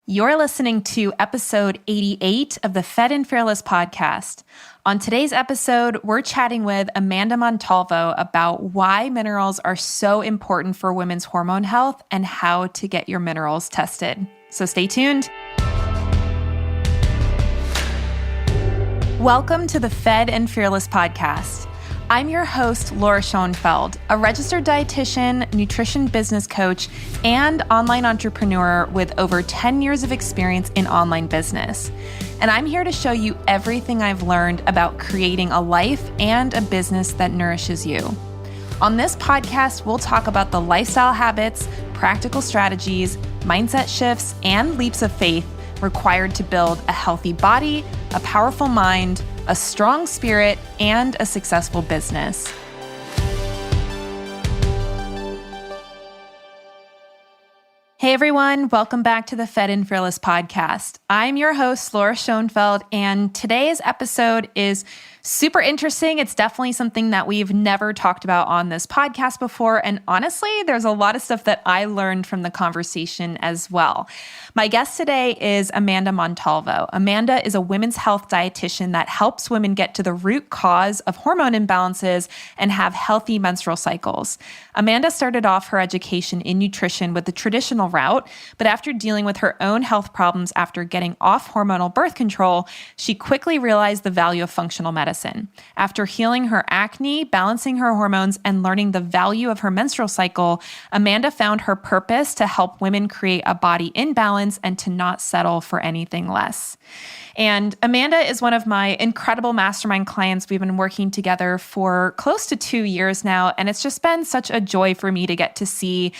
You're listening to episode 88 of the Fed and Fearless podcast. On today's episode, we're chatting with Amanda Montalvo about why minerals are so important for women's hormone health and how to get your minerals tested. So stay tuned. Welcome to the Fed and Fearless podcast. I'm your host, Laura Schoenfeld, a registered dietitian, nutrition business coach, and online entrepreneur with over 10 years of experience in online business. And I'm here to show you everything I've learned about creating a life and a business that nourishes you. On this podcast, we'll talk about the lifestyle habits, practical strategies, mindset shifts, and leaps of faith required to build a healthy body, a powerful mind, a strong spirit, and a successful business. Hey everyone, welcome back to the Fed and Fearless podcast. I'm your host, Laura Schoenfeld, and today's episode is super interesting. It's definitely something that we've never talked about on this podcast before, and honestly, there's a lot of stuff that I learned from the conversation as well. My guest today is Amanda Montalvo. Amanda is a women's health dietitian that helps women get to the root cause of hormone imbalances and have healthy menstrual cycles. Amanda started off her education in nutrition with the traditional route, but after dealing with her own health problems after getting off hormonal birth control, she quickly realized the value of functional medicine. After healing her acne, balancing her hormones, and learning the value of her menstrual cycle, Amanda found her purpose to help women create a body in balance and to not settle for anything less. And Amanda is one of my incredible mastermind clients. We've been working together for close to 2 years now, and it's just been such a joy for me to get to see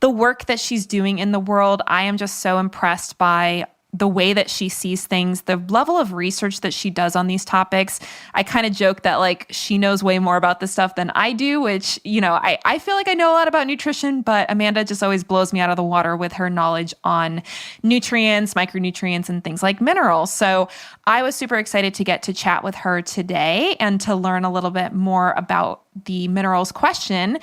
the work that she's doing in the world. I am just so impressed by the way that she sees things, the level of research that she does on these topics. I kind of joke that she knows way more about this stuff than I do, which, I feel like I know a lot about nutrition, but Amanda just always blows me out of the water with her knowledge on nutrients, micronutrients, and things like minerals. So I was super excited to get to chat with her today and to learn a little bit more about the minerals question.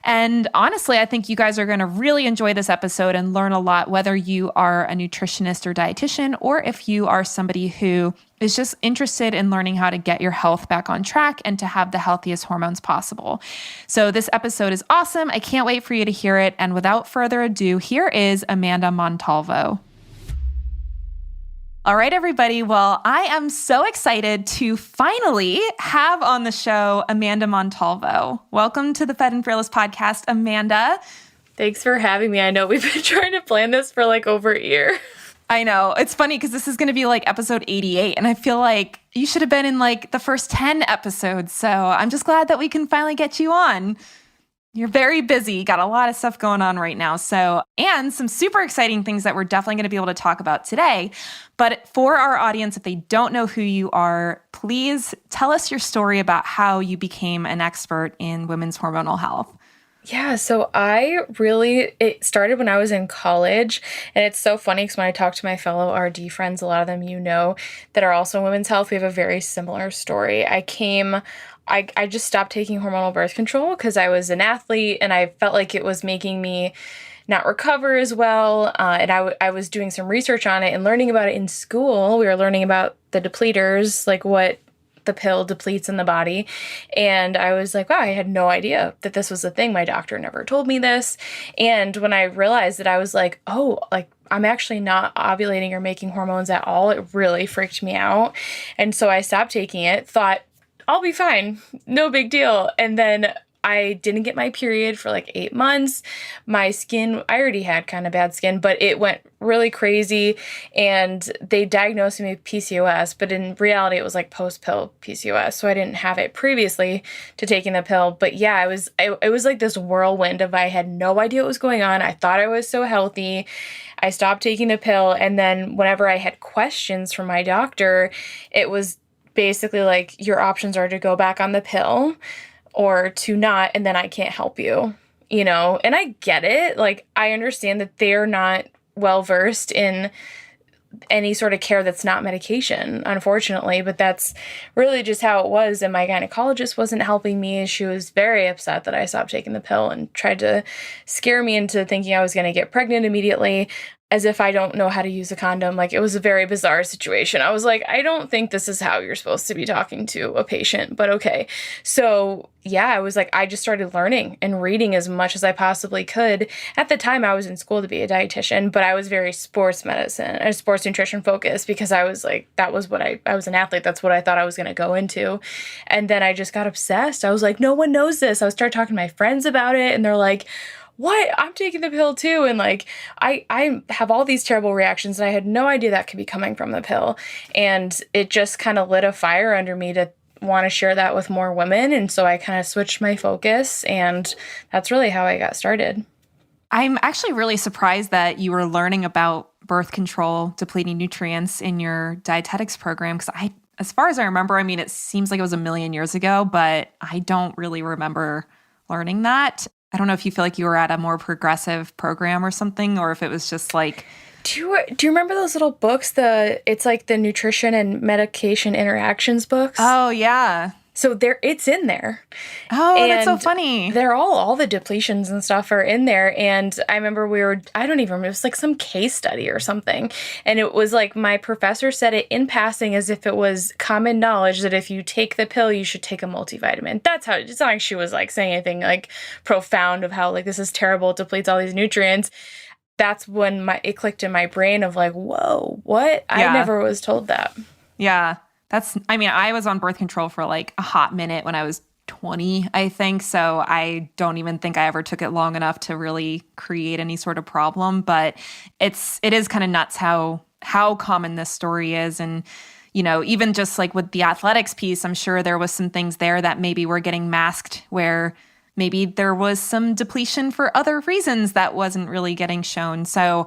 And honestly, I think you guys are going to really enjoy this episode and learn a lot, whether you are a nutritionist or dietitian, or if you are somebody who is just interested in learning how to get your health back on track and to have the healthiest hormones possible. So this episode is awesome. I can't wait for you to hear it. And without further ado, here is Amanda Montalvo. All right, everybody. Well, I am so excited to finally have on the show Amanda Montalvo. Welcome to the Fed and Fearless podcast, Amanda. Thanks for having me. I know we've been trying to plan this for over a year. I know. It's funny because this is going to be episode 88, and I feel like you should have been in the first 10 episodes. So I'm just glad that we can finally get you on. You're very busy, got a lot of stuff going on right now. And some super exciting things that we're definitely going to be able to talk about today. But for our audience, if they don't know who you are, please tell us your story about how you became an expert in women's hormonal health. Yeah, so it started when I was in college, and it's so funny because when I talk to my fellow RD friends, a lot of them that are also in women's health, we have a very similar story. I just stopped taking hormonal birth control because I was an athlete and I felt like it was making me not recover as well. And I was doing some research on it and learning about it in school. We were learning about the depleters, what the pill depletes in the body. And I was like, wow, I had no idea that this was a thing. My doctor never told me this. And when I realized that, I was like, I'm actually not ovulating or making hormones at all. It really freaked me out. And so I stopped taking it, thought, I'll be fine. No big deal. And then I didn't get my period for 8 months. My skin, I already had kind of bad skin, but it went really crazy. And they diagnosed me with PCOS, but in reality, it was post-pill PCOS. So I didn't have it previously to taking the pill. But yeah, it was this whirlwind of I had no idea what was going on. I thought I was so healthy. I stopped taking the pill. And then whenever I had questions from my doctor, it was basically your options are to go back on the pill or to not, and then I can't help you, and I get it. I understand that they're not well-versed in any sort of care that's not medication, unfortunately, but that's really just how it was. And my gynecologist wasn't helping me. She was very upset that I stopped taking the pill and tried to scare me into thinking I was going to get pregnant immediately. as if I don't know how to use a condom. Like, it was a very bizarre situation. I was like, I don't think this is how you're supposed to be talking to a patient, but okay. So yeah, I was like, I just started learning and reading as much as I possibly could. At the time, I was in school to be a dietitian, but I was very sports medicine and sports nutrition focused because I was like, that was what I was an athlete. That's what I thought I was going to go into. And then I just got obsessed. I was like, no one knows this. I started talking to my friends about it, and they're like, what? I'm taking the pill too. And like, I have all these terrible reactions, and I had no idea that could be coming from the pill. And it just kind of lit a fire under me to want to share that with more women. And so I kind of switched my focus, and that's really how I got started. I'm actually really surprised that you were learning about birth control, depleting nutrients in your dietetics program. Because as far as I remember, I mean, it seems like it was a million years ago, but I don't really remember learning that. I don't know if you feel like you were at a more progressive program or something, or if it was just like... Do you remember those little books? It's like the nutrition and medication interactions books. Oh, yeah. So it's in there. Oh, and that's so funny. They're all the depletions and stuff are in there. And I remember I don't even remember, it was like some case study or something. And it was like my professor said it in passing as if it was common knowledge that if you take the pill, you should take a multivitamin. It's not like she was like saying anything like profound of how like this is terrible, it depletes all these nutrients. That's when it clicked in my brain of like, whoa, what? Yeah. I never was told that. Yeah. I was on birth control for like a hot minute when I was 20, I think. So I don't even think I ever took it long enough to really create any sort of problem. But it is kind of nuts how common this story is. And, you know, even just like with the athletics piece, I'm sure there was some things there that maybe were getting masked where maybe there was some depletion for other reasons that wasn't really getting shown. So,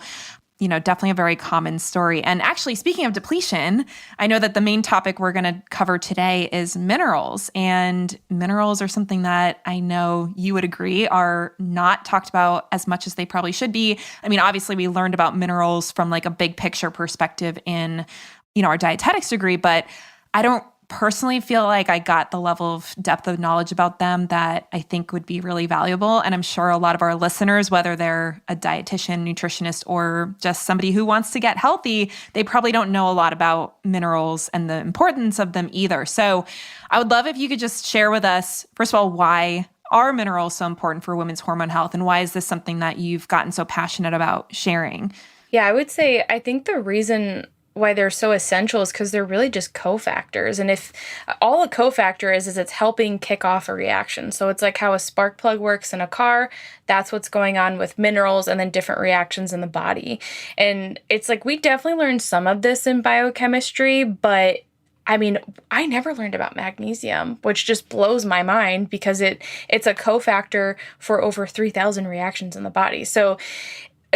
you know, definitely a very common story. And actually, speaking of depletion, I know that the main topic we're going to cover today is minerals. And minerals are something that I know you would agree are not talked about as much as they probably should be. I mean, obviously, we learned about minerals from like a big picture perspective in, you know, our dietetics degree, but I don't personally feel like I got the level of depth of knowledge about them that I think would be really valuable. And I'm sure a lot of our listeners, whether they're a dietitian, nutritionist, or just somebody who wants to get healthy, they probably don't know a lot about minerals and the importance of them either. So I would love if you could just share with us, first of all, why are minerals so important for women's hormone health? And why is this something that you've gotten so passionate about sharing? Yeah, I would say, I think the reason why they're so essential is because they're really just cofactors. And if all a cofactor is it's helping kick off a reaction. So it's like how a spark plug works in a car. That's what's going on with minerals and then different reactions in the body. And it's like we definitely learned some of this in biochemistry, but I mean, I never learned about magnesium, which just blows my mind because it's a cofactor for over 3,000 reactions in the body. So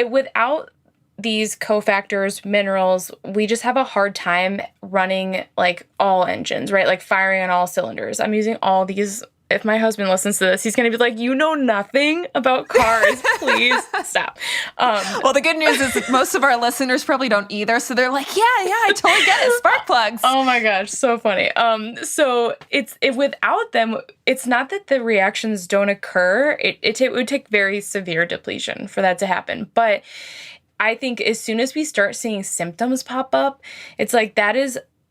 without these cofactors, minerals, we just have a hard time running like all engines, right? Like firing on all cylinders. I'm using all these. If my husband listens to this, he's going to be like, you know nothing about cars. Please stop. Well, the good news is that most of our listeners probably don't either. So they're like, yeah, I totally get it. Spark plugs. Oh my gosh. So funny. So without them, it's not that the reactions don't occur. It would take very severe depletion for that to happen. But I think as soon as we start seeing symptoms pop up, it's like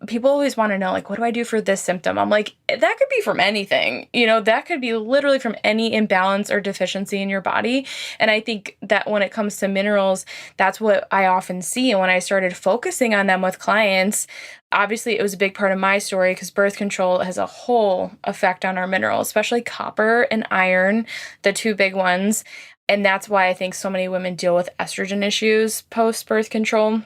people always want to know, like, what do I do for this symptom? I'm like, that could be from anything. You know, that could be literally from any imbalance or deficiency in your body. And I think that when it comes to minerals, that's what I often see. And when I started focusing on them with clients, obviously it was a big part of my story because birth control has a whole effect on our minerals, especially copper and iron, the two big ones. And that's why I think so many women deal with estrogen issues post-birth control,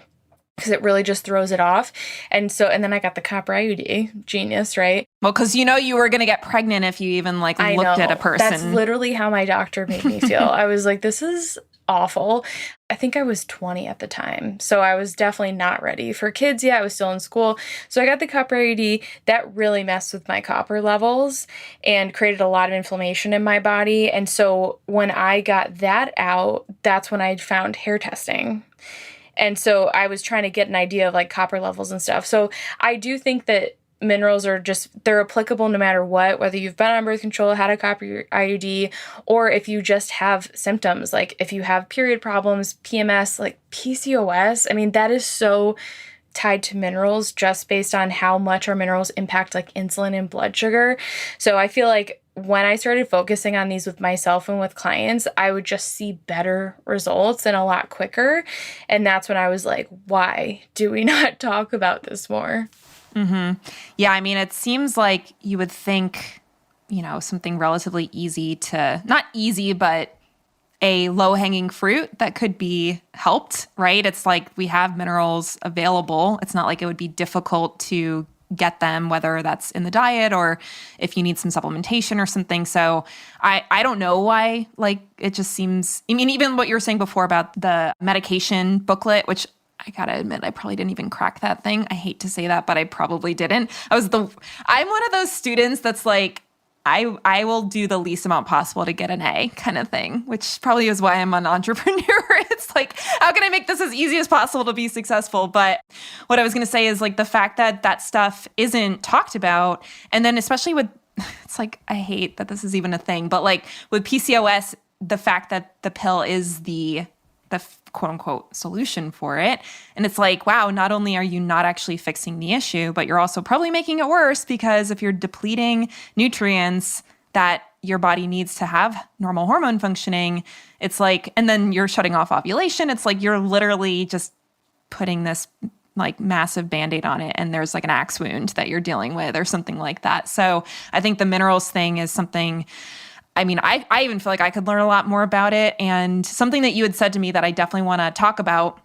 because it really just throws it off. And then I got the copper IUD. Genius, right? Well, because you know you were going to get pregnant if you even looked at a person. That's literally how my doctor made me feel. I was like, this is awful. I think I was 20 at the time. So I was definitely not ready for kids yet. I was still in school. So I got the copper IUD. That really messed with my copper levels and created a lot of inflammation in my body. And so when I got that out, that's when I found hair testing. And so I was trying to get an idea of like copper levels and stuff. So I do think that minerals are they're applicable no matter what, whether you've been on birth control, had a copper IUD, or if you just have symptoms, like if you have period problems, PMS, like PCOS. I mean, that is so tied to minerals just based on how much our minerals impact like insulin and blood sugar. So I feel like when I started focusing on these with myself and with clients, I would just see better results and a lot quicker. And that's when I was like, why do we not talk about this more? Yeah, I mean, it seems like you would think, something relatively easy to, not easy, but a low-hanging fruit that could be helped, right? It's like we have minerals available. It's not like it would be difficult to get them, whether that's in the diet or if you need some supplementation or something. So I don't know why, like, it just seems, I mean, even what you were saying before about the medication booklet, which I gotta admit, I probably didn't even crack that thing. I hate to say that, but I probably didn't. I'm one of those students that's like, I will do the least amount possible to get an A kind of thing, which probably is why I'm an entrepreneur. It's like, how can I make this as easy as possible to be successful? But what I was going to say is like the fact that that stuff isn't talked about. And then especially with, it's like, I hate that this is even a thing, but like with PCOS, the fact that the pill is the quote unquote solution for it. And it's like, wow, not only are you not actually fixing the issue, but you're also probably making it worse, because if you're depleting nutrients that your body needs to have normal hormone functioning, it's like, and then you're shutting off ovulation. It's like, you're literally just putting this like massive Band-Aid on it, and there's like an axe wound that you're dealing with or something like that. So I think the minerals thing is something, I mean, I even feel like I could learn a lot more about it. And something that you had said to me that I definitely want to talk about,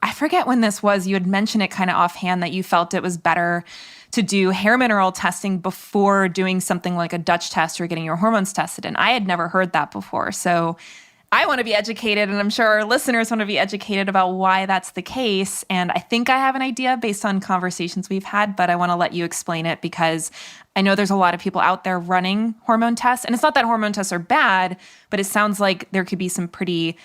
I forget when this was, you had mentioned it kind of offhand that you felt it was better to do hair mineral testing before doing something like a Dutch test or getting your hormones tested. And I had never heard that before. So I want to be educated, and I'm sure our listeners want to be educated about why that's the case. And I think I have an idea based on conversations we've had, but I want to let you explain it, because I know there's a lot of people out there running hormone tests. And it's not that hormone tests are bad, but it sounds like there could be some pretty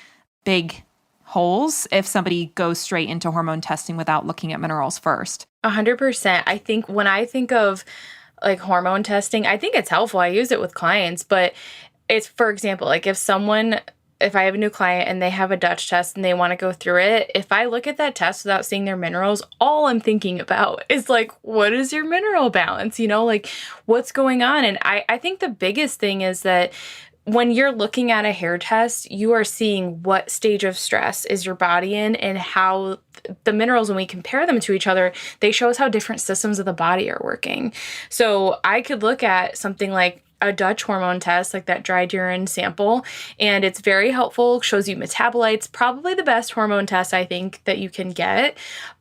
big holes if somebody goes straight into hormone testing without looking at minerals first. 100%. I think when I think of like hormone testing, I think it's helpful. I use it with clients, but it's, for example, like if I have a new client and they have a Dutch test and they want to go through it, if I look at that test without seeing their minerals, all I'm thinking about is like, what is your mineral balance? Like what's going on? And I think the biggest thing is that when you're looking at a hair test, you are seeing what stage of stress is your body in, and how the minerals, when we compare them to each other, they show us how different systems of the body are working. So I could look at something like a Dutch hormone test, like that dried urine sample, and it's very helpful, shows you metabolites, probably the best hormone test I think that you can get.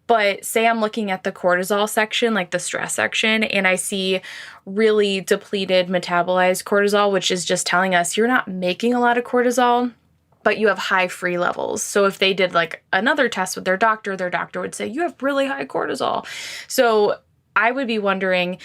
But say I'm looking at the cortisol section, like the stress section, and I see really depleted metabolized cortisol, which is just telling us you're not making a lot of cortisol, but you have high free levels. So if they did like another test with their doctor would say, you have really high cortisol. So I would be wondering,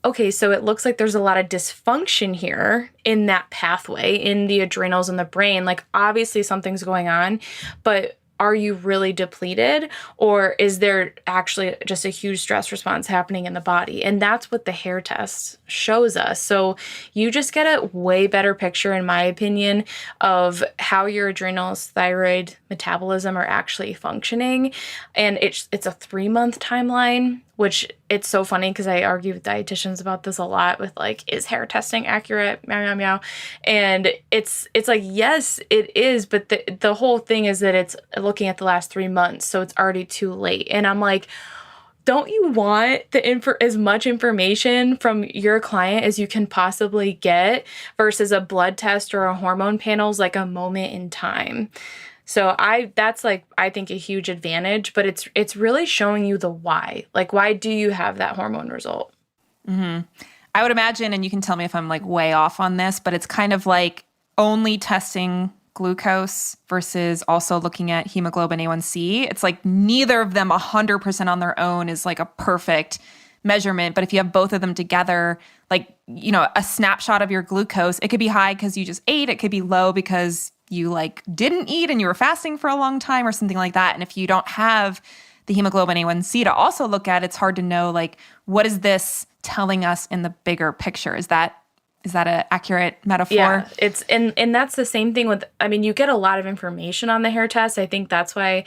okay, so it looks like there's a lot of dysfunction here in that pathway, in the adrenals and the brain. Like obviously something's going on, but are you really depleted, or is there actually just a huge stress response happening in the body? And that's what the hair test shows us. So you just get a way better picture, in my opinion, of how your adrenals, thyroid, metabolism are actually functioning. And it's a 3-month timeline, which it's so funny because I argue with dietitians about this a lot with like, is hair testing accurate? Meow, meow, meow. And it's like, yes, it is. But the whole thing is that it's looking at the last 3 months. So it's already too late. And I'm like, don't you want as much information from your client as you can possibly get, versus a blood test or a hormone panel is like a moment in time? So that's like, I think a huge advantage, but it's really showing you the why. Like, why do you have that hormone result? Mm-hmm. I would imagine, and you can tell me if I'm like way off on this, but it's kind of like only testing glucose versus also looking at hemoglobin A1C. It's like neither of them 100% on their own is like a perfect measurement. But if you have both of them together, like, a snapshot of your glucose, it could be high because you just ate. It could be low because you like didn't eat and you were fasting for a long time or something like that. And if you don't have the hemoglobin A1C to also look at, it's hard to know, like, what is this telling us in the bigger picture? Is that an accurate metaphor? Yeah, and that's the same thing with, I mean, you get a lot of information on the hair test. I think that's why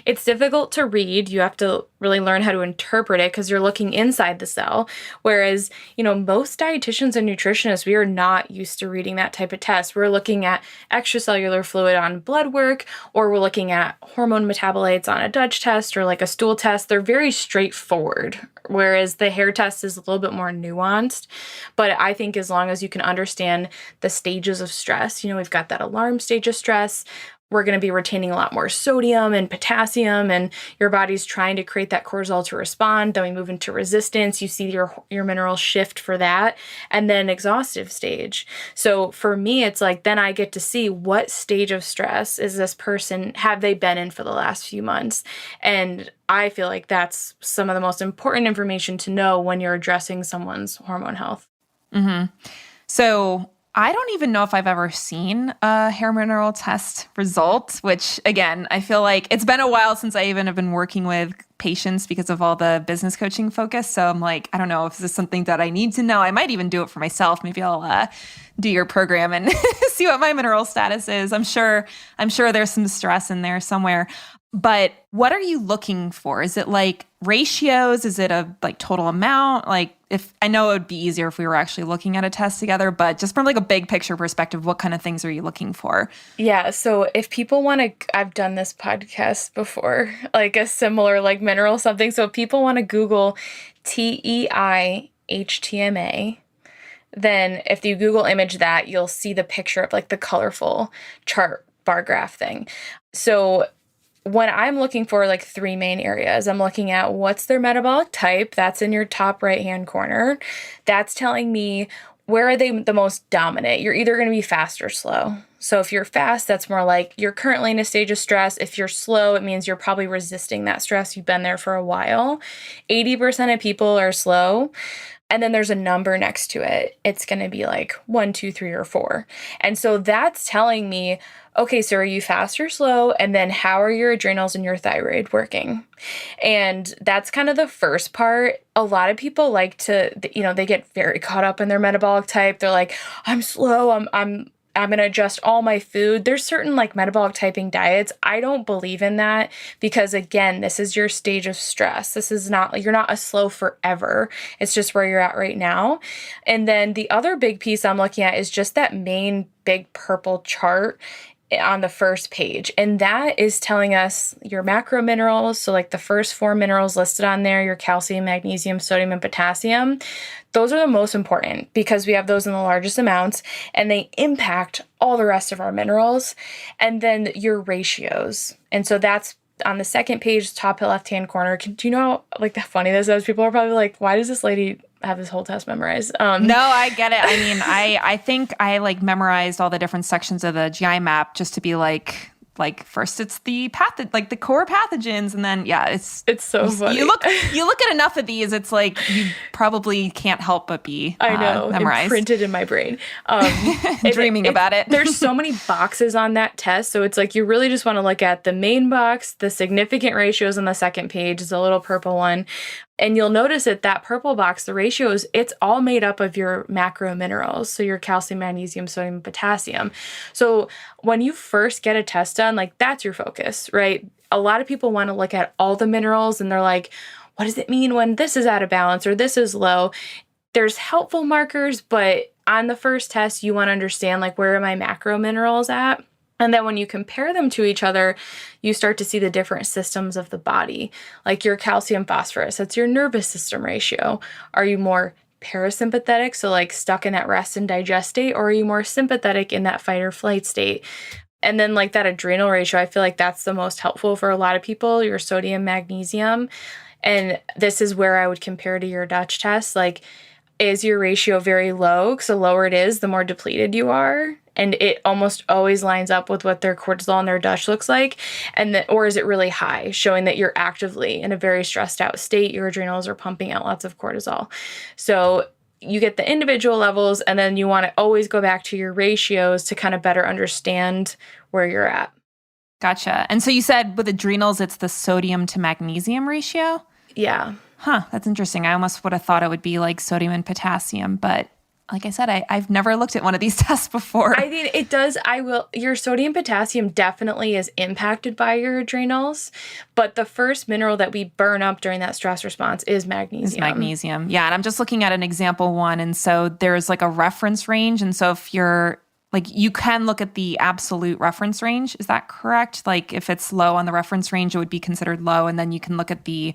it's difficult to read. You have to really learn how to interpret it because you're looking inside the cell. Whereas, most dietitians and nutritionists, we are not used to reading that type of test. We're looking at extracellular fluid on blood work, or we're looking at hormone metabolites on a Dutch test or like a stool test. They're very straightforward, whereas the hair test is a little bit more nuanced. But I think as long as you can understand the stages of stress, we've got that alarm stage of stress. We're going to be retaining a lot more sodium and potassium, and your body's trying to create that cortisol to respond. Then we move into resistance. You see your minerals shift for that, and then exhaustive stage. So for me, it's like then I get to see what stage of stress is this person, have they been in for the last few months? And I feel like that's some of the most important information to know when you're addressing someone's hormone health. Mm-hmm. So I don't even know if I've ever seen a hair mineral test result, which again, I feel like it's been a while since I even have been working with patients because of all the business coaching focus. So I'm like, I don't know if this is something that I need to know. I might even do it for myself. Maybe I'll do your program and see what my mineral status is. I'm sure there's some stress in there somewhere. But what are you looking for? Is it like ratios? Is it a like total amount? Like, if I know it would be easier if we were actually looking at a test together, but just from like a big picture perspective, what kind of things are you looking for? Yeah. So if people want to, I've done this podcast before, like a similar like mineral something. So if people want to Google TEIHTMA, then if you Google image that, you'll see the picture of like the colorful chart bar graph thing. So when I'm looking for like three main areas, I'm looking at what's their metabolic type. That's in your top right-hand corner. That's telling me where are they the most dominant. You're either going to be fast or slow. So if you're fast, that's more like you're currently in a stage of stress. If you're slow, it means you're probably resisting that stress. You've been there for a while. 80% of people are slow. And then there's a number next to it. It's going to be like 1, 2, 3, or 4. And so that's telling me, okay, so are you fast or slow? And then how are your adrenals and your thyroid working? And that's kind of the first part. A lot of people like to, they get very caught up in their metabolic type. They're like, I'm slow. I'm going to adjust all my food. There's certain like metabolic typing diets. I don't believe in that because again, this is your stage of stress. This is not, you're not a slow forever. It's just where you're at right now. And then the other big piece I'm looking at is just that main big purple chart on the first page. And that is telling us your macro minerals. So like the first 4 minerals listed on there, your calcium, magnesium, sodium, and potassium. Those are the most important because we have those in the largest amounts and they impact all the rest of our minerals. And then your ratios. And so that's on the second page, top left-hand corner. Do you know how funny this is? People are probably like, why does this lady have this whole test memorized? No, I get it. I mean, I think I memorized all the different sections of the GI map just to be like first it's the the core pathogens, and then it's so funny. You look at enough of these, it's like you probably can't help but be I know memorized, imprinted in my brain. Dreaming about it. There's so many boxes on that test, so it's like you really just want to look at the main box, the significant ratios on the second page is a little purple one. And you'll notice that purple box, the ratios, it's all made up of your macro minerals. So your calcium, magnesium, sodium, potassium. So when you first get a test done, that's your focus, right? A lot of people want to look at all the minerals and they're like, what does it mean when this is out of balance or this is low? There's helpful markers, but on the first test, you want to understand where are my macro minerals at? And then when you compare them to each other, you start to see the different systems of the body, like your calcium phosphorus, that's your nervous system ratio. Are you more parasympathetic, so stuck in that rest and digest state, or are you more sympathetic in that fight or flight state? And then that adrenal ratio, I feel like that's the most helpful for a lot of people, your sodium, magnesium. And this is where I would compare to your Dutch test. Is your ratio very low? Because the lower it is, the more depleted you are. And it almost always lines up with what their cortisol and their Dutch looks like. Or is it really high, showing that you're actively in a very stressed out state, your adrenals are pumping out lots of cortisol. So you get the individual levels, and then you want to always go back to your ratios to kind of better understand where you're at. Gotcha. And so you said with adrenals, it's the sodium to magnesium ratio? Yeah. Huh, that's interesting. I almost would have thought it would be like sodium and potassium, but like I said, I've never looked at one of these tests before. I mean, it does. Your sodium potassium definitely is impacted by your adrenals, but the first mineral that we burn up during that stress response is magnesium. Is magnesium. Yeah. And I'm just looking at an example one. And so there's like a reference range. And so if you're like, you can look at the absolute reference range. Is that correct? Like if it's low on the reference range, it would be considered low. And then you can look at the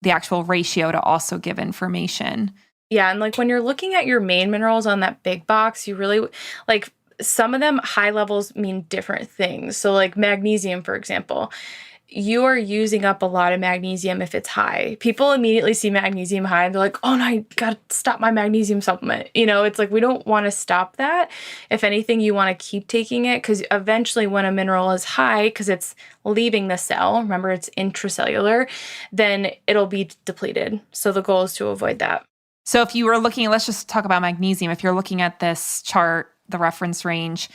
actual ratio to also give information. Yeah, and like when you're looking at your main minerals on that big box, you really like some of them high levels mean different things. So like magnesium, for example, you are using up a lot of magnesium if it's high. People immediately see magnesium high and they're like, oh no, I got to stop my magnesium supplement. It's like we don't want to stop that. If anything, you want to keep taking it because eventually when a mineral is high, because it's leaving the cell, remember it's intracellular, then it'll be depleted. So the goal is to avoid that. So if you were looking, let's just talk about magnesium. If you're looking at this chart, the reference range,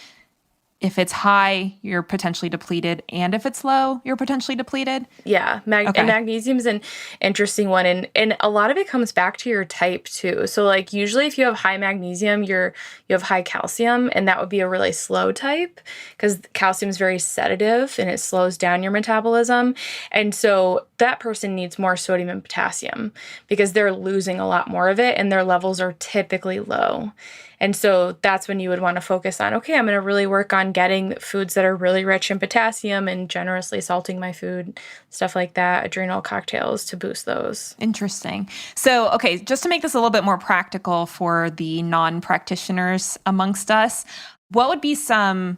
if it's high, you're potentially depleted. And if it's low, you're potentially depleted. Yeah. And magnesium is an interesting one. And a lot of it comes back to your type too. So like usually if you have high magnesium, you have high calcium, and that would be a really slow type because calcium is very sedative and it slows down your metabolism. And so that person needs more sodium and potassium because they're losing a lot more of it and their levels are typically low. And so that's when you would want to focus on, okay, I'm going to really work on getting foods that are really rich in potassium and generously salting my food, stuff like that, adrenal cocktails to boost those. Interesting. So, okay, just to make this a little bit more practical for the non-practitioners amongst us, what would be some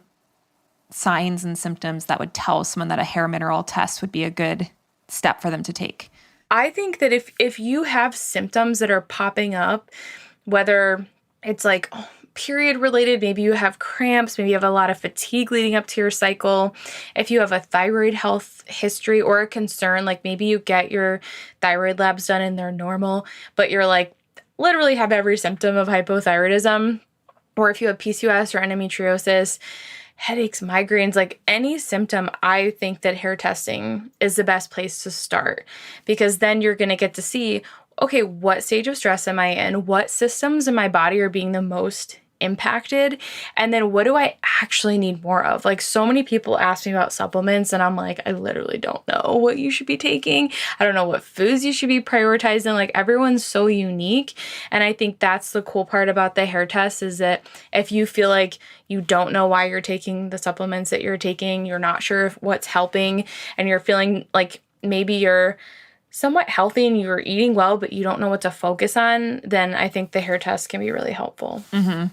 signs and symptoms that would tell someone that a hair mineral test would be a good step for them to take? I think that if you have symptoms that are popping up, whether it's like period related, maybe you have cramps, maybe you have a lot of fatigue leading up to your cycle. If you have a thyroid health history or a concern, like maybe you get your thyroid labs done and they're normal, but you're like literally have every symptom of hypothyroidism, or if you have PCOS or endometriosis, headaches, migraines, like any symptom, I think that hair testing is the best place to start because then you're going to get to see, okay, what stage of stress am I in? What systems in my body are being the most impacted? And then what do I actually need more of? Like so many people ask me about supplements and I'm like, I literally don't know what you should be taking. I don't know what foods you should be prioritizing. Like everyone's so unique. And I think that's the cool part about the hair test is that if you feel like you don't know why you're taking the supplements that you're taking, you're not sure if what's helping, and you're feeling like maybe you're somewhat healthy and you're eating well, but you don't know what to focus on, then I think the hair test can be really helpful. Mm-hmm.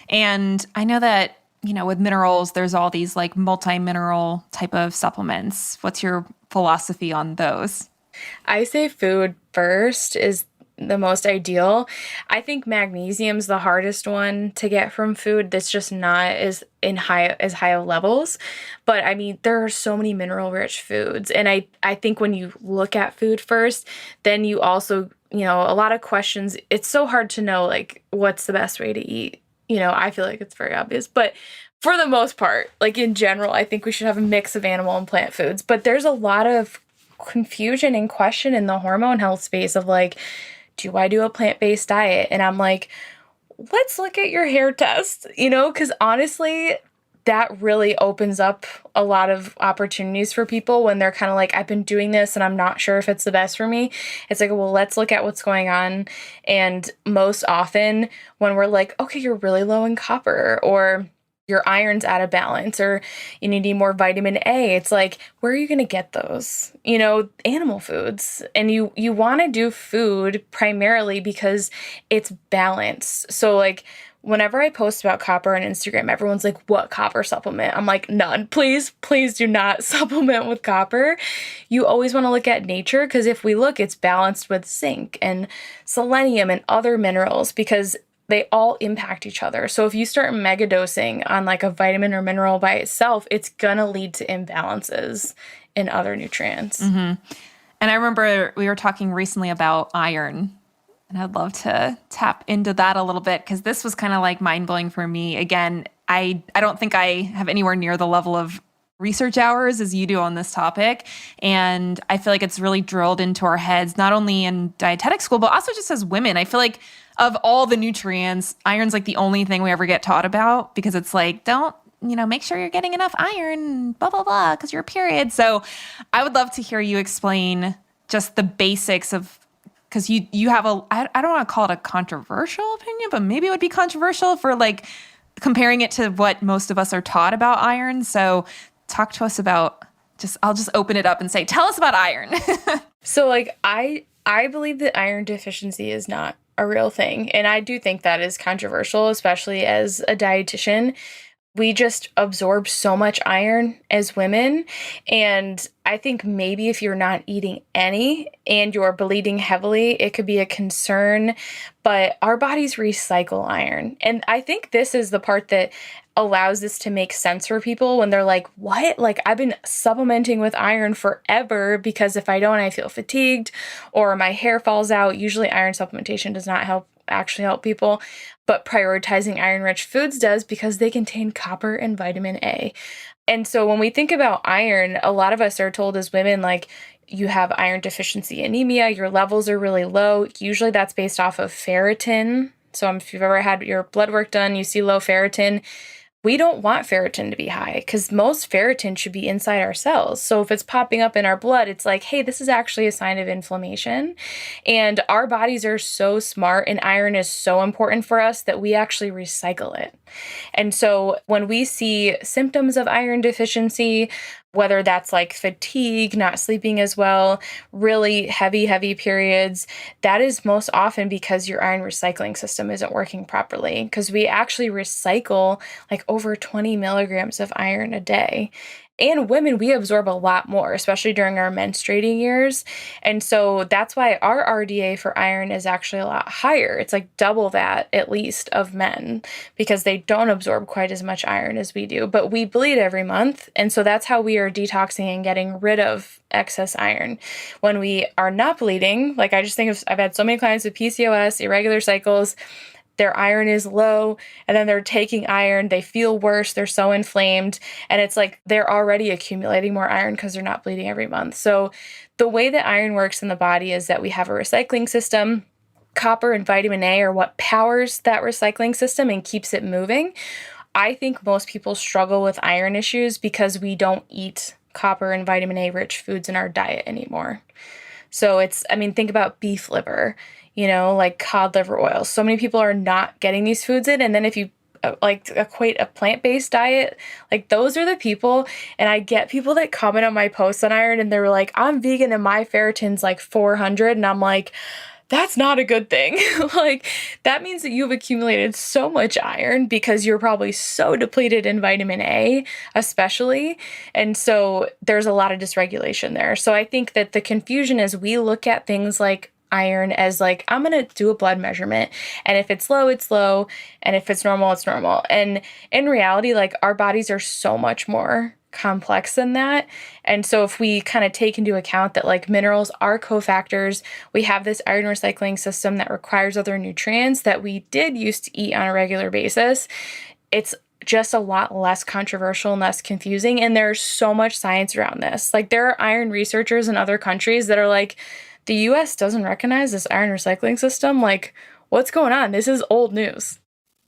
And I know that, with minerals, there's all these like multi-mineral type of supplements. What's your philosophy on those? I say food first is the most ideal. I think magnesium's the hardest one to get from food. That's just not as high of levels. But I mean, there are so many mineral rich foods. And I think when you look at food first, then you also, a lot of questions. It's so hard to know like what's the best way to eat. I feel like it's very obvious, but for the most part, like in general, I think we should have a mix of animal and plant foods. But there's a lot of confusion and question in the hormone health space of like, do I do a plant-based diet? And I'm like, let's look at your hair test, because honestly, that really opens up a lot of opportunities for people when they're kind of like, I've been doing this and I'm not sure if it's the best for me. It's like, well, let's look at what's going on. And most often when we're like, okay, you're really low in copper, or your iron's out of balance, or you need more vitamin A. It's like, where are you going to get those? Animal foods. And you want to do food primarily because it's balanced. So like whenever I post about copper on Instagram, everyone's like, what copper supplement? I'm like, none. Please do not supplement with copper. You always want to look at nature because if we look, it's balanced with zinc and selenium and other minerals because they all impact each other. So if you start megadosing on like a vitamin or mineral by itself, it's going to lead to imbalances in other nutrients. Mm-hmm. And I remember we were talking recently about iron, and I'd love to tap into that a little bit because this was kind of like mind-blowing for me. Again, I don't think I have anywhere near the level of research hours as you do on this topic. And I feel like it's really drilled into our heads, not only in dietetic school, but also just as women. I feel like of all the nutrients, iron's like the only thing we ever get taught about, because it's like, don't, make sure you're getting enough iron, blah, blah, blah, because you're a period. So I would love to hear you explain just the basics of, because you have I don't want to call it a controversial opinion, but maybe it would be controversial for like comparing it to what most of us are taught about iron. So talk to us about, I'll just open it up and say, tell us about iron. So like, I believe that iron deficiency is not a real thing. And I do think that is controversial, especially as a dietitian. We just absorb so much iron as women. And I think maybe if you're not eating any and you're bleeding heavily, it could be a concern. But our bodies recycle iron. And I think this is the part that allows this to make sense for people when they're like, what? Like, I've been supplementing with iron forever because if I don't, I feel fatigued or my hair falls out. Usually iron supplementation does not actually help people, but prioritizing iron-rich foods does because they contain copper and vitamin A. And so when we think about iron, a lot of us are told as women, like, you have iron deficiency anemia, your levels are really low. Usually that's based off of ferritin. So if you've ever had your blood work done, you see low ferritin. We don't want ferritin to be high because most ferritin should be inside our cells. So if it's popping up in our blood, it's like, hey, this is actually a sign of inflammation. And our bodies are so smart and iron is so important for us that we actually recycle it. And so when we see symptoms of iron deficiency, whether that's like fatigue, not sleeping as well, really heavy periods, that is most often because your iron recycling system isn't working properly, because we actually recycle like over 20 milligrams of iron a day. And women, we absorb a lot more, especially during our menstruating years. And so that's why our RDA for iron is actually a lot higher. It's like double that, at least, of men, because they don't absorb quite as much iron as we do. But we bleed every month. And so that's how we are detoxing and getting rid of excess iron. When we are not bleeding, like I just think I've had so many clients with PCOS, irregular cycles, their iron is low, and then they're taking iron, they feel worse, they're so inflamed, and it's like they're already accumulating more iron because they're not bleeding every month. So the way that iron works in the body is that we have a recycling system. Copper and vitamin A are what powers that recycling system and keeps it moving. I think most people struggle with iron issues because we don't eat copper and vitamin A rich foods in our diet anymore. So think about beef liver, like cod liver oil. So many people are not getting these foods in. And then if you equate a plant-based diet, like those are the people. And I get people that comment on my posts on iron and they're like, I'm vegan and my ferritin's like 400. And I'm like, that's not a good thing. Like, that means that you've accumulated so much iron because you're probably so depleted in vitamin A, especially. And so there's a lot of dysregulation there. So I think that the confusion is we look at things like iron as like, I'm going to do a blood measurement. And if it's low, it's low. And if it's normal, it's normal. And in reality, like our bodies are so much more complex than that. And so if we kind of take into account that like minerals are cofactors, we have this iron recycling system that requires other nutrients that we did used to eat on a regular basis, it's just a lot less controversial and less confusing. And there's so much science around this. Like there are iron researchers in other countries that are like, the US doesn't recognize this iron recycling system. Like, what's going on? This is old news.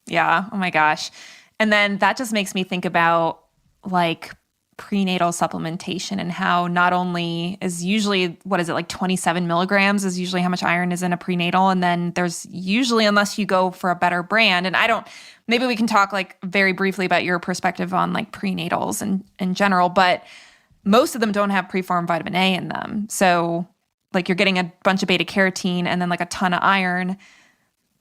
Yeah. Oh my gosh. And then that just makes me think about like prenatal supplementation and how not only is usually, like 27 milligrams is usually how much iron is in a prenatal. And then there's usually, unless you go for a better brand, and maybe we can talk like very briefly about your perspective on like prenatals and in general, but most of them don't have preformed vitamin A in them. So like you're getting a bunch of beta carotene and then like a ton of iron,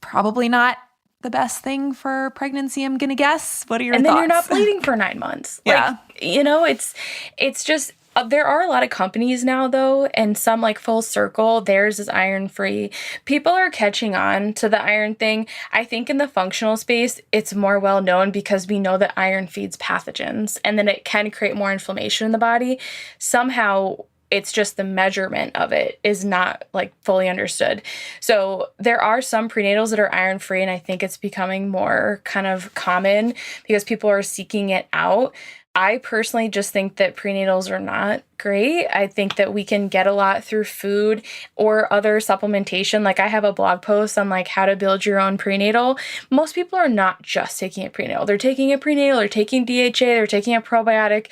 probably not the best thing for pregnancy, I'm going to guess. What are your thoughts? And then you're not bleeding for 9 months. Yeah. It's just, there are a lot of companies now though, and some like Full Circle, theirs is iron free. People are catching on to the iron thing. I think in the functional space, it's more well known because we know that iron feeds pathogens and then it can create more inflammation in the body. Somehow, it's just the measurement of it is not like fully understood. So there are some prenatals that are iron free, and I think it's becoming more kind of common because people are seeking it out. I personally just think that prenatals are not great. I think that we can get a lot through food or other supplementation. Like I have a blog post on like how to build your own prenatal. Most people are not just taking a prenatal. They're taking a prenatal, they're taking DHA, they're taking a probiotic,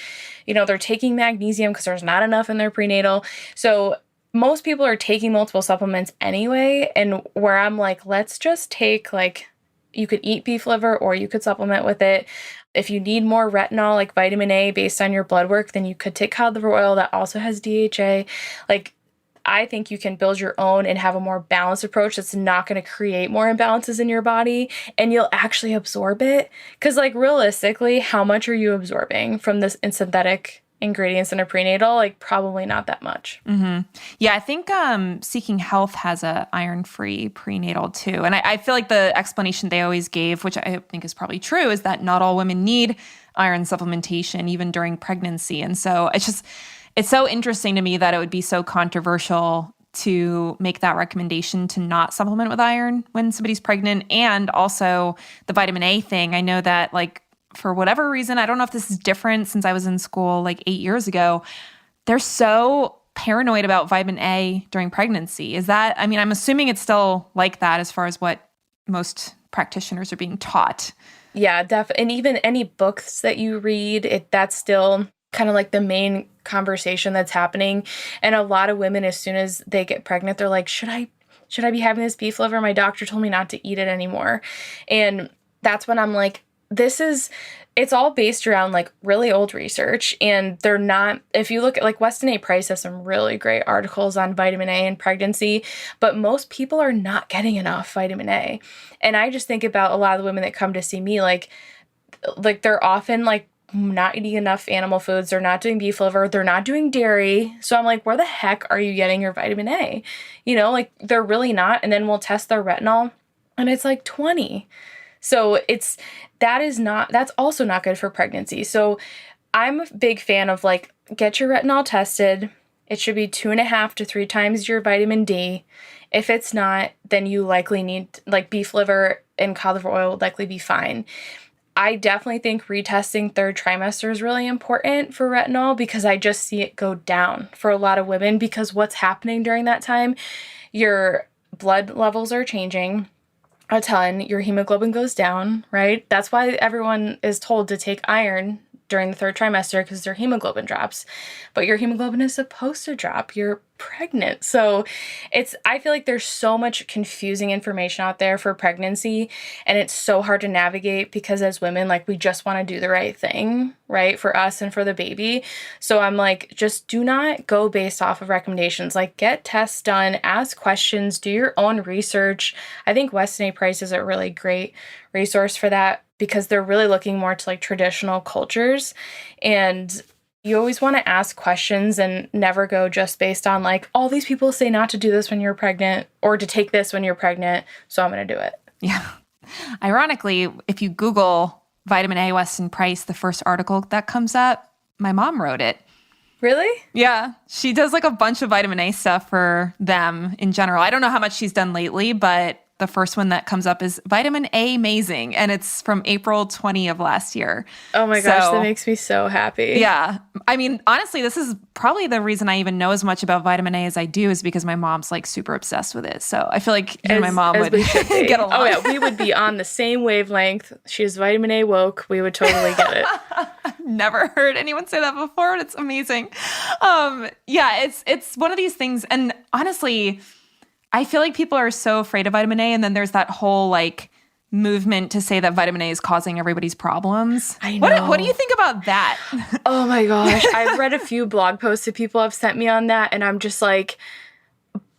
they're taking magnesium because there's not enough in their prenatal. So most people are taking multiple supplements anyway. And where I'm like, let's just take you could eat beef liver or you could supplement with it. If you need more retinol, like vitamin A, based on your blood work, then you could take cod liver oil that also has DHA. I think you can build your own and have a more balanced approach that's not going to create more imbalances in your body, and you'll actually absorb it. Because realistically, how much are you absorbing from this synthetic ingredients in a prenatal? Probably not that much. Mm-hmm. Yeah, I think Seeking Health has a iron-free prenatal too. And I feel like the explanation they always gave, which I think is probably true, is that not all women need iron supplementation even during pregnancy. And so it's so interesting to me that it would be so controversial to make that recommendation to not supplement with iron when somebody's pregnant. And also the vitamin A thing. I know that for whatever reason, I don't know if this is different since I was in school 8 years ago, they're so paranoid about vitamin A during pregnancy. Is that, I'm assuming it's still like that as far as what most practitioners are being taught. Yeah, definitely. And even any books that you read, that's still kind of the main conversation that's happening. And a lot of women, as soon as they get pregnant, they're like, should I be having this beef liver? My doctor told me not to eat it anymore. And that's when I'm like, it's all based around really old research, and they're not, if you look at Weston A. Price has some really great articles on vitamin A and pregnancy, but most people are not getting enough vitamin A. And I just think about a lot of the women that come to see me, they're often not eating enough animal foods. They're not doing beef liver. They're not doing dairy. So I'm like, where the heck are you getting your vitamin A? They're really not. And then we'll test their retinol and it's 20. So that's also not good for pregnancy. So I'm a big fan of get your retinol tested. It should be 2.5 to 3 times your vitamin D. If it's not, then you likely need beef liver and cod liver oil would likely be fine. I definitely think retesting 3rd trimester is really important for retinol because I just see it go down for a lot of women because what's happening during that time, your blood levels are changing a ton, your hemoglobin goes down, right? That's why everyone is told to take iron during the 3rd trimester because their hemoglobin drops. But your hemoglobin is supposed to drop. You're pregnant. So I feel like there's so much confusing information out there for pregnancy, and it's so hard to navigate because as women, we just want to do the right thing, right? For us and for the baby. So I'm just do not go based off of recommendations. Get tests done, ask questions, do your own research. I think Weston A. Price is a really great resource for that because they're really looking more to traditional cultures, and you always want to ask questions and never go just based on all these people say not to do this when you're pregnant or to take this when you're pregnant, so I'm going to do it. Yeah. Ironically, if you Google vitamin A Weston Price, the first article that comes up, my mom wrote it. Really? Yeah. She does a bunch of vitamin A stuff for them in general. I don't know how much she's done lately, but the first one that comes up is Vitamin A Amazing, and it's from April 20 of last year. Oh my gosh, that makes me so happy. Yeah. Honestly, this is probably the reason I even know as much about vitamin A as I do is because my mom's super obsessed with it. So I feel like you and my mom would get along. Oh yeah, we would be on the same wavelength. She's vitamin A woke. We would totally get it. Never heard anyone say that before, and it's amazing. Yeah, it's one of these things, and honestly, I feel like people are so afraid of vitamin A, and then there's that whole movement to say that vitamin A is causing everybody's problems. I know. What do you think about that? Oh my gosh. I've read a few blog posts that people have sent me on that, and I'm just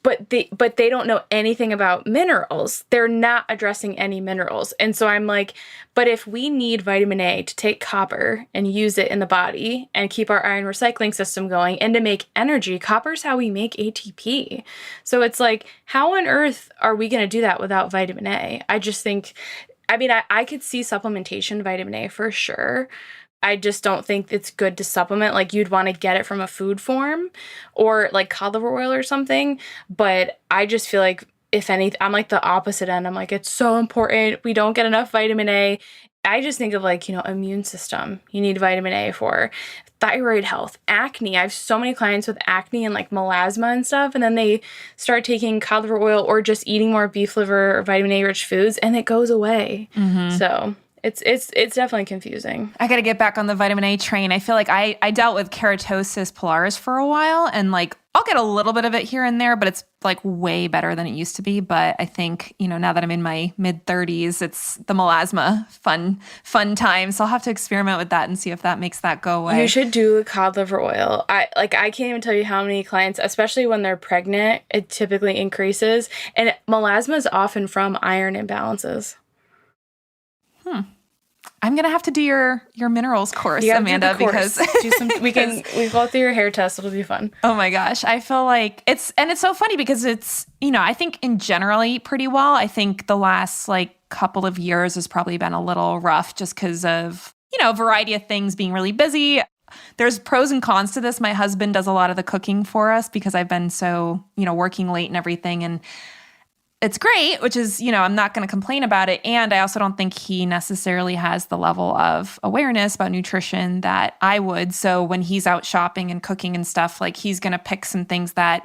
but they don't know anything about minerals. They're not addressing any minerals. And so I'm but if we need vitamin A to take copper and use it in the body and keep our iron recycling system going and to make energy, copper's how we make ATP. So it's how on earth are we going to do that without vitamin A? I just think, I could see supplementation vitamin A for sure. I just don't think it's good to supplement. You'd want to get it from a food form or cod liver oil or something. But I just feel if anything, I'm the opposite end. I'm it's so important. We don't get enough vitamin A. I just think of like, immune system. You need vitamin A for thyroid health, acne. I have so many clients with acne and like melasma and stuff. And then they start taking cod liver oil or just eating more beef liver or vitamin A rich foods and it goes away. So it's definitely confusing. I got to get back on the vitamin A train. I feel like I dealt with keratosis pilaris for a while, and like I'll get a little bit of it here and there, but it's like way better than it used to be. But I think, now that I'm in my mid-30s, it's the melasma fun time. So I'll have to experiment with that and see if that makes that go away. You should do cod liver oil. I can't even tell you how many clients, especially when they're pregnant, it typically increases. And melasma is often from iron imbalances. I'm gonna have to do your minerals course, Amanda, because we go through your hair test. It'll be fun. Oh my gosh, I feel like it's so funny because it's I think in generally pretty well. I think the last like couple of years has probably been a little rough just because of a variety of things, being really busy. There's pros and cons to this. My husband does a lot of the cooking for us because I've been so working late and everything, and it's great, which is, I'm not going to complain about it. And I also don't think he necessarily has the level of awareness about nutrition that I would. So when he's out shopping and cooking and stuff, like he's going to pick some things that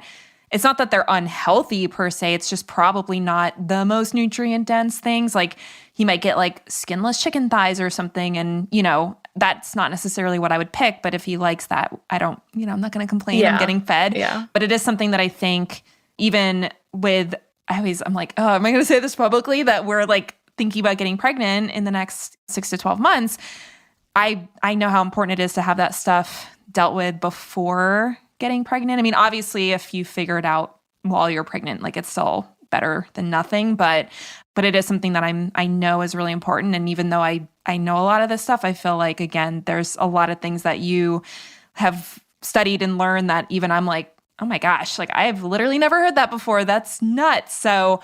it's not that they're unhealthy per se. It's just probably not the most nutrient dense things. Like he might get like skinless chicken thighs or something. And, that's not necessarily what I would pick. But if he likes that, I don't, I'm not going to complain. Yeah. I'm getting fed. Yeah. But it is something that I think even with I'm like, oh, am I going to say this publicly that we're like thinking about getting pregnant in the next 6 to 12 months? I know how important it is to have that stuff dealt with before getting pregnant. I mean, obviously, if you figure it out while you're pregnant, like it's still better than nothing. But it is something that I know is really important. And even though I know a lot of this stuff, I feel like, again, there's a lot of things that you have studied and learned that even I'm like, oh my gosh, like I've literally never heard that before. That's nuts. So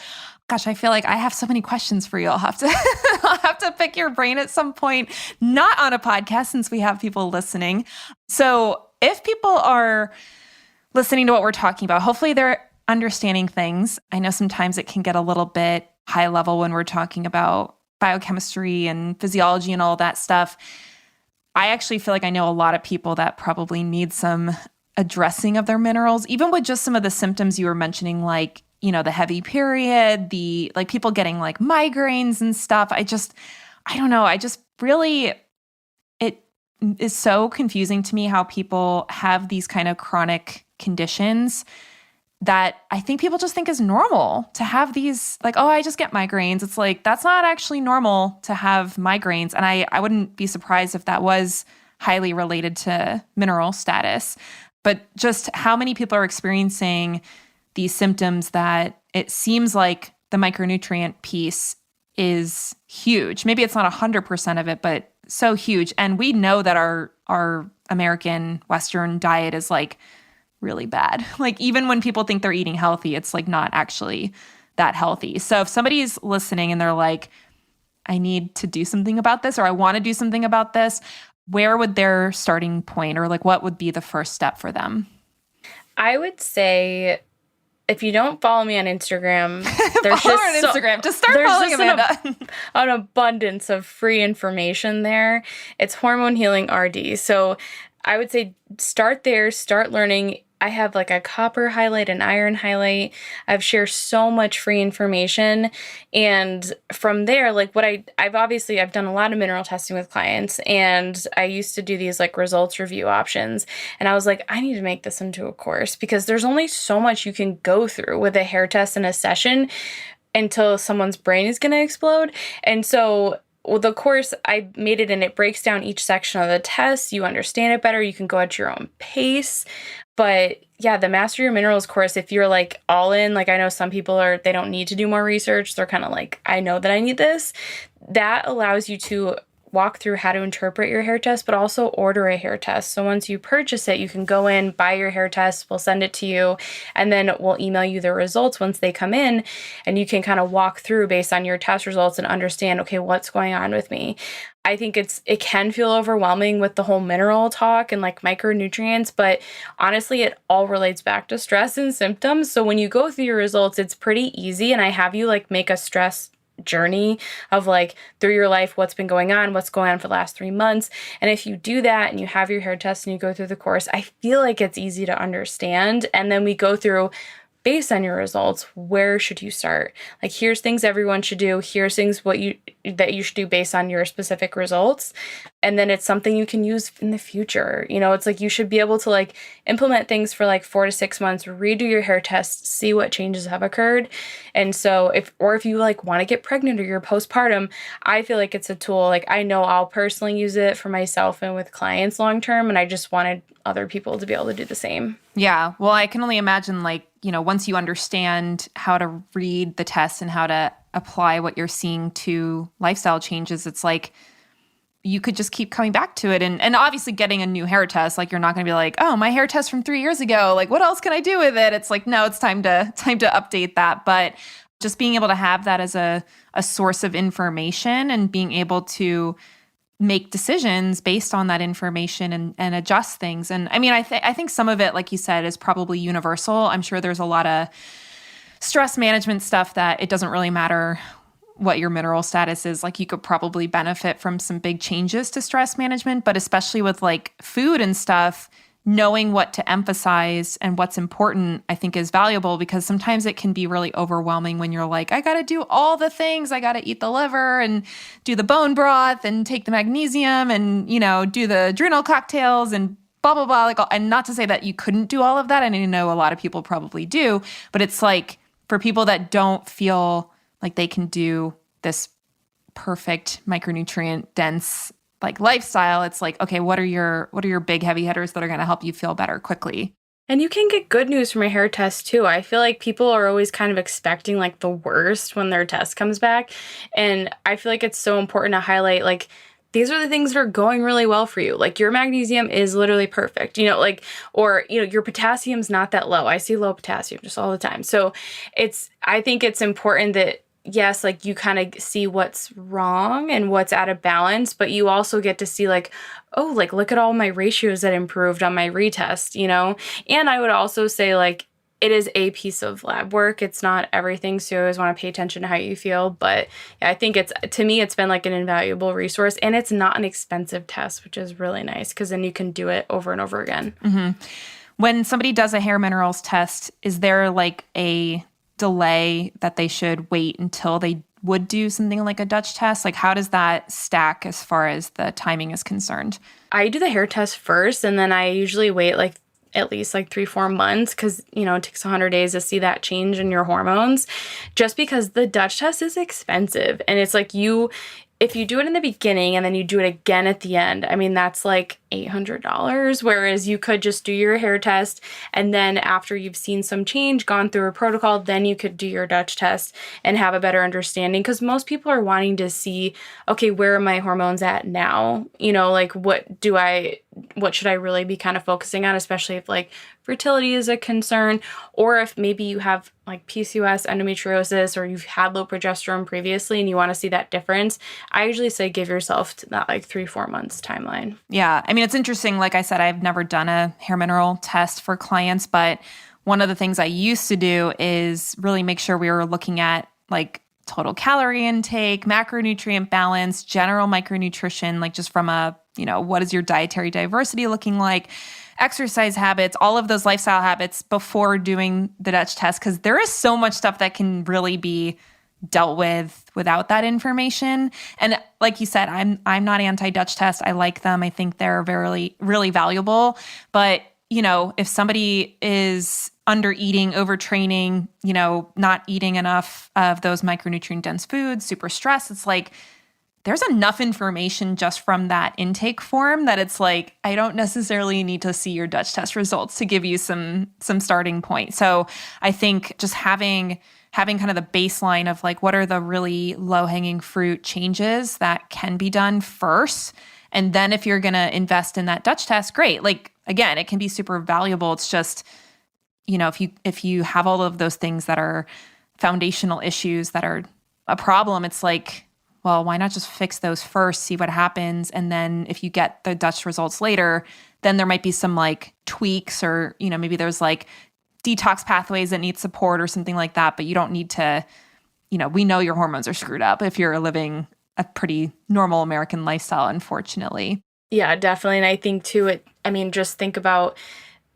gosh, I feel like I have so many questions for you. I'll have to pick your brain at some point, not on a podcast since we have people listening. So if people are listening to what we're talking about, hopefully they're understanding things. I know sometimes it can get a little bit high level when we're talking about biochemistry and physiology and all that stuff. I actually feel like I know a lot of people that probably need some addressing of their minerals, even with just some of the symptoms you were mentioning, like, the heavy period, the like people getting like migraines and stuff. I don't know. It is so confusing to me how people have these kind of chronic conditions that I think people just think is normal to have these, like, oh, I just get migraines. It's like, that's not actually normal to have migraines. And I wouldn't be surprised if that was highly related to mineral status. But just how many people are experiencing these symptoms that it seems like the micronutrient piece is huge. Maybe it's not 100% of it, but so huge. And we know that our American Western diet is like really bad. Like even when people think they're eating healthy, it's like not actually that healthy. So if somebody's listening and they're like, I need to do something about this, or I want to do something about this, where would their starting point, or like what would be the first step for them? I would say if you don't follow me on Instagram, just start following Amanda. An abundance of free information there. It's Hormone Healing RD. So I would say start there, start learning. I have like a copper highlight, an iron highlight. I've shared so much free information. And from there, like I've done a lot of mineral testing with clients, and I used to do these like results review options. And I was like, I need to make this into a course because there's only so much you can go through with a hair test in a session until someone's brain is going to explode. And so the course, I made it and it breaks down each section of the test. You understand it better. You can go at your own pace. But yeah, the Master Your Minerals course, if you're like all in, like I know some people they don't need to do more research. They're kind of like, I know that I need this. That allows you to walk through how to interpret your hair test, but also order a hair test. So once you purchase it, you can go in, buy your hair test, we'll send it to you, and then we'll email you the results once they come in, and you can kind of walk through based on your test results and understand, okay, what's going on with me. I think it can feel overwhelming with the whole mineral talk and like micronutrients, but honestly, it all relates back to stress and symptoms. So when you go through your results, it's pretty easy, and I have you like make a stress journey of like through your life, what's been going on, what's going on for the last 3 months. And if you do that and you have your hair test and you go through the course, I feel like it's easy to understand. And then we go through, based on your results, where should you start? Like, here's things everyone should do. Here's things that you should do based on your specific results. And then it's something you can use in the future. It's like you should be able to like implement things for like 4 to 6 months, redo your hair test, see what changes have occurred. And so if you like want to get pregnant or you're postpartum, I feel like it's a tool. Like, I know I'll personally use it for myself and with clients long term, and I just wanted other people to be able to do the same. Yeah. Well, I can only imagine like, once you understand how to read the test and how to apply what you're seeing to lifestyle changes, it's like you could just keep coming back to it. And obviously getting a new hair test, like you're not going to be like, oh, my hair test from 3 years ago, like what else can I do with it? It's like, no, it's time to update that. But just being able to have that as a source of information and being able to make decisions based on that information and adjust things. And I mean, I think some of it, like you said, is probably universal. I'm sure there's a lot of stress management stuff that it doesn't really matter what your mineral status is. Like, you could probably benefit from some big changes to stress management, but especially with like food and stuff, knowing what to emphasize and what's important, I think is valuable, because sometimes it can be really overwhelming when you're like, I got to do all the things. I got to eat the liver and do the bone broth and take the magnesium and, do the adrenal cocktails and blah, blah, blah. Like, and not to say that you couldn't do all of that. And I know a lot of people probably do, but it's like for people that don't feel like they can do this perfect micronutrient dense like lifestyle, it's like, okay, what are your big heavy hitters that are going to help you feel better quickly? And you can get good news from a hair test too. I feel like people are always kind of expecting like the worst when their test comes back. And I feel like it's so important to highlight like, these are the things that are going really well for you. Like, your magnesium is literally perfect, or your potassium's not that low. I see low potassium just all the time. So I think it's important that, yes, like you kind of see what's wrong and what's out of balance, but you also get to see like, oh, like look at all my ratios that improved on my retest, And I would also say like, it is a piece of lab work. It's not everything. So you always want to pay attention to how you feel. But yeah, I think to me, it's been like an invaluable resource, and it's not an expensive test, which is really nice because then you can do it over and over again. Mm-hmm. When somebody does a hair minerals test, is there like a delay that they should wait until they would do something like a Dutch test? Like, how does that stack as far as the timing is concerned? I do the hair test first, and then I usually wait like at least like 3-4 months because, it takes 100 days to see that change in your hormones, just because the Dutch test is expensive. And it's like if you do it in the beginning and then you do it again at the end, I mean, that's like $800, whereas you could just do your hair test, and then after you've seen some change, gone through a protocol, then you could do your Dutch test and have a better understanding, because most people are wanting to see, okay, where are my hormones at now? Like what should I really be kind of focusing on, especially if like fertility is a concern, or if maybe you have like PCOS, endometriosis, or you've had low progesterone previously and you want to see that difference. I usually say give yourself that like 3-4 months timeline. Yeah. I mean, it's interesting. Like I said, I've never done a hair mineral test for clients, but one of the things I used to do is really make sure we were looking at like total calorie intake, macronutrient balance, general micronutrition, like just from a, what is your dietary diversity looking like, exercise habits, all of those lifestyle habits before doing the Dutch test, because there is so much stuff that can really be dealt with without that information. And like you said, I'm not anti-Dutch test. I like them. I think they're very, really valuable. But, if somebody is under eating, overtraining, not eating enough of those micronutrient dense foods, super stressed, it's like, there's enough information just from that intake form that it's like, I don't necessarily need to see your Dutch test results to give you some starting point. So I think just having kind of the baseline of like, what are the really low hanging fruit changes that can be done first. And then if you're going to invest in that Dutch test, great. Like, again, it can be super valuable. It's just, if you have all of those things that are foundational issues that are a problem, it's like, well, why not just fix those first, see what happens? And then if you get the Dutch results later, then there might be some like tweaks or, maybe there's like detox pathways that need support or something like that, but you don't need to we know your hormones are screwed up if you're living a pretty normal American lifestyle, unfortunately. Yeah, definitely. And I think too, just think about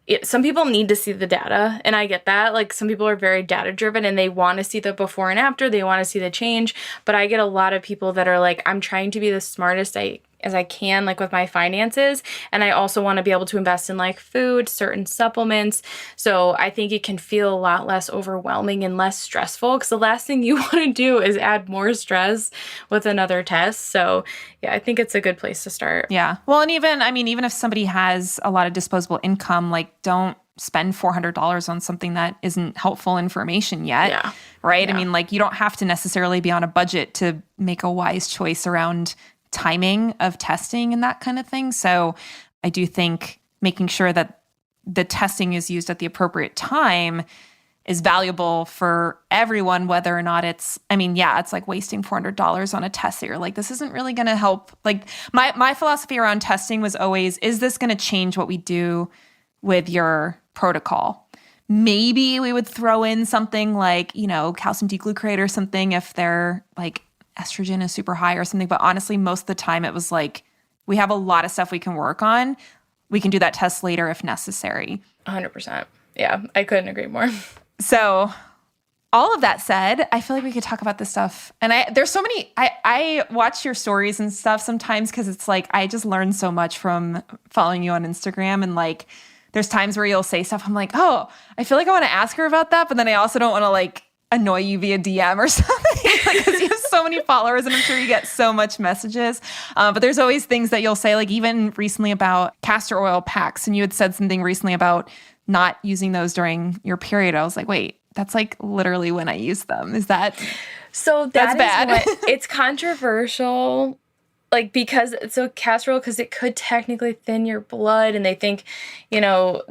it. Some people need to see the data, and I get that. Like, some people are very data driven and they want to see the before and after, they want to see the change. But I get a lot of people that are like, I'm trying to be the smartest as I can, like with my finances. And I also want to be able to invest in like food, certain supplements. So I think it can feel a lot less overwhelming and less stressful, because the last thing you want to do is add more stress with another test. So yeah, I think it's a good place to start. Yeah. Well, and even if somebody has a lot of disposable income, like, don't spend $400 on something that isn't helpful information yet. Yeah. Right. Yeah. I mean, like, you don't have to necessarily be on a budget to make a wise choice around timing of testing and that kind of thing. So I do think making sure that the testing is used at the appropriate time is valuable for everyone, whether or not it's like wasting $400 on a test that you're like, this isn't really going to help. Like, my philosophy around testing was always, is this going to change what we do with your protocol? Maybe we would throw in something like, calcium D-glucarate or something if they're like estrogen is super high or something. But honestly, most of the time it was like, we have a lot of stuff we can work on. We can do that test later if necessary. 100%. Yeah, I couldn't agree more. So all of that said, I feel like we could talk about this stuff. And there's so many, I watch your stories and stuff sometimes because it's like, I just learn so much from following you on Instagram. And like, there's times where you'll say stuff, I'm like, oh, I feel like I want to ask her about that. But then I also don't want to like annoy you via DM or something, because you have so many followers and I'm sure you get so much messages. But there's always things that you'll say, like even recently about castor oil packs. And you had said something recently about not using those during your period. I was like, wait, that's like literally when I use them. Is that so? That's bad. It's controversial. Like, because castor oil, because it could technically thin your blood, and they think,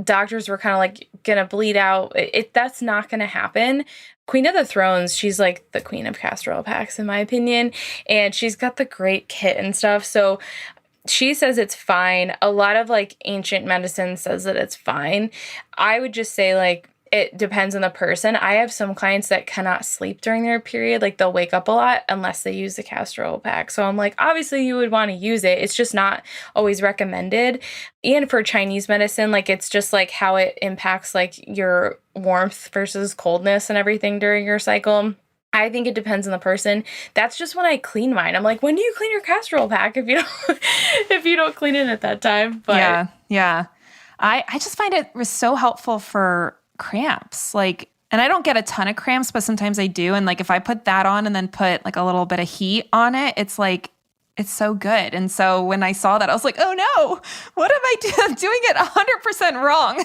doctors were kind of like gonna bleed out. That's not gonna happen. Queen of the Thrones, she's like the queen of castor oil packs, in my opinion, and she's got the great kit and stuff. So she says it's fine. A lot of like ancient medicine says that it's fine. I would just say like, it depends on the person. I have some clients that cannot sleep during their period. Like, they'll wake up a lot unless they use the castor oil pack. So I'm like, obviously you would want to use it. It's just not always recommended. And for Chinese medicine, like, it's just like how it impacts like your warmth versus coldness and everything during your cycle. I think it depends on the person. That's just when I clean mine. I'm like, when do you clean your castor oil pack if you don't clean it at that time? But yeah. I just find it was so helpful for cramps. Like, and I don't get a ton of cramps, but sometimes I do. And like, if I put that on and then put like a little bit of heat on it, it's like, it's so good. And so when I saw that, I was like, oh no, what am I doing it 100% wrong?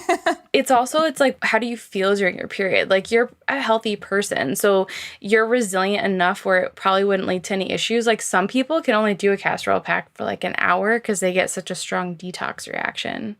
It's like, how do you feel during your period? Like, you're a healthy person, so you're resilient enough where it probably wouldn't lead to any issues. Like, some people can only do a castor oil pack for like an hour because they get such a strong detox reaction.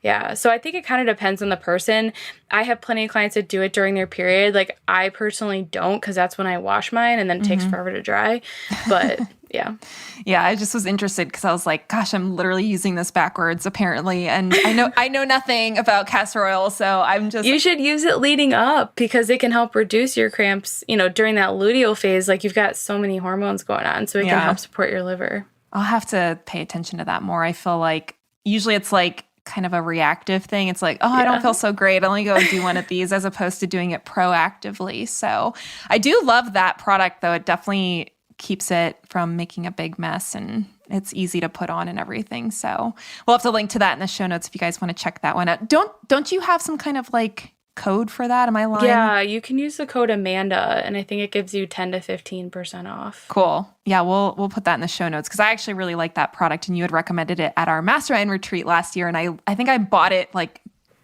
Yeah. So I think it kind of depends on the person. I have plenty of clients that do it during their period. Like, I personally don't, because that's when I wash mine and then it takes forever to dry. But yeah. Yeah. I just was interested because I was like, gosh, I'm literally using this backwards apparently. And I know nothing about castor oil. So I'm just. You should use it leading up because it can help reduce your cramps, during that luteal phase. Like, you've got so many hormones going on. So it can help support your liver. I'll have to pay attention to that more. I feel like usually it's like kind of a reactive thing. It's like, I don't feel so great. I'll only go do one of these, as opposed to doing it proactively. So I do love that product though. It definitely keeps it from making a big mess, and it's easy to put on and everything. So we'll have to link to that in the show notes if you guys want to check that one out. Don't you have some kind of like code for that? Am I lying? Yeah, you can use the code Amanda, and I think it gives you 10 to 15% off. Cool. Yeah, we'll put that in the show notes because I actually really like that product, and you had recommended it at our mastermind retreat last year, and I think I bought it like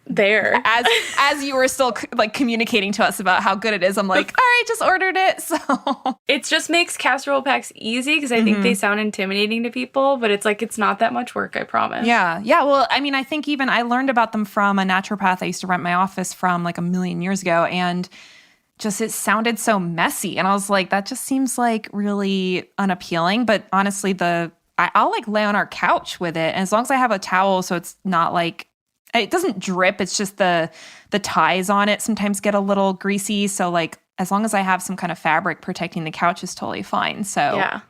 there as you were still like communicating to us about how good it is. I'm like, all right, just ordered it. So it just makes castor oil packs easy because I think they sound intimidating to people, but it's like, it's not that much work, I promise. Yeah. Well, I mean, I think even I learned about them from a naturopath I used to rent my office from like a million years ago, and just it sounded so messy, and I was like, that just seems like really unappealing. But honestly, I'll like lay on our couch with it, and as long as I have a towel, so it's not like. It doesn't drip. It's just the ties on it sometimes get a little greasy. So like as long as I have some kind of fabric protecting the couch is totally fine. So yeah,